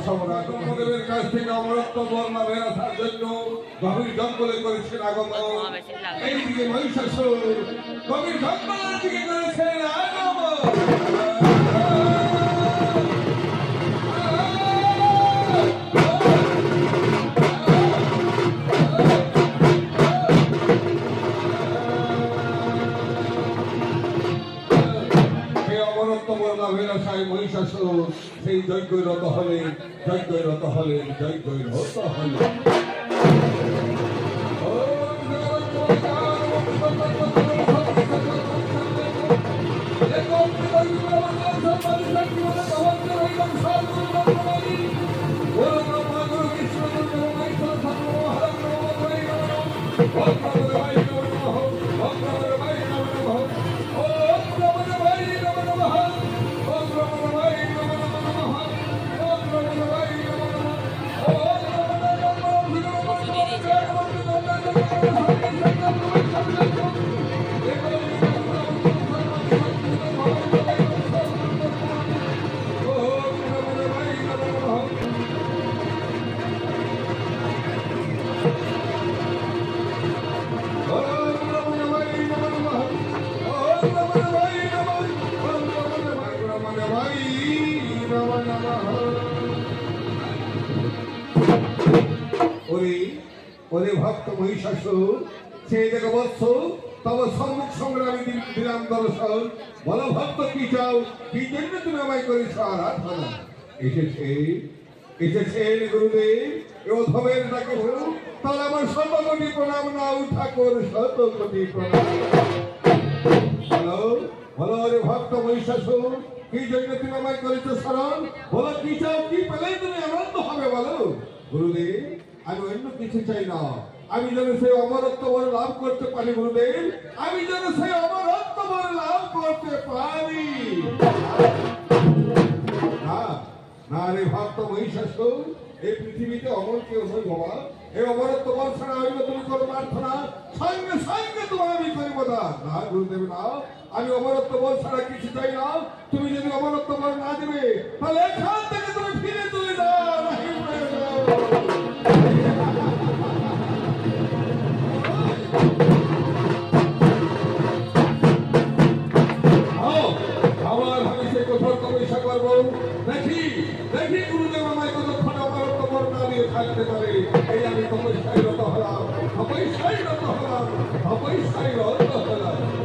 সম্রাট মহাদেবের কাছ থেকে অমরত্ব বর্ণা বের আসার জন্য গভীর জঙ্গলে করেছেন আগমন। এইদিকে মহিষাসুর গভীর জঙ্গলের দিকে করেছেন আগমন। মহিষাসুর সেই যজ্ঞরত হলেন, যজ্ঞরত হলেন, যজ্ঞরত হলেন। ভক্ত মহিষাসুর সেই দেখো বৎস তব সম্মুখ সংগ্রামী দিলাম দর্শন। বলো ভক্ত কি চাও, কি জন্য তুমি আমায় করেছ আরাধনা? এসেছেন গুরুদেব, অধমের ডাকে তাহলে আমার শতকোটি প্রণাম নাও ঠাকুর, শতকোটি প্রণাম। বলো বলো রে ভক্ত মহিষাসুর, কি জন্য তুমি আমায় করেছ স্মরণ? বলো কি চাও, কি পেলেই তুমি আনন্দ হবে বলো। গুরুদেব আমি অন্য কিছু চাই না, আমি যেন সেই অমরত্ব বর লাভ করতে পারি গুরুদেব, আমি যেন সেই অমরত্ব বর লাভ করতে পারি। না রে ভক্ত মহিষাসুর, এই পৃথিবীতে অমর কেউ নয় বাবা। এই অমরত্ব বর ছাড়া হইল তুমি করো প্রার্থনা, সঙ্গে সঙ্গে তোমার আমি করিব না। না গুরুদেব না, আমি অমরত্ব বর ছাড়া কিছু চাই না। তুমি যদি অমরত্ব বর না দেবে তাহলে এখান থেকে তুমি ফিরে চলে যাও। দেখি দেখি গুরুদেব আমায় কতক্ষণ অমরত্ব বর না দিয়ে থাকতে পারে। এই আমি তপস্যায় রত হলাম, তপস্যায় রত হলাম, তপস্যায় রত হলাম।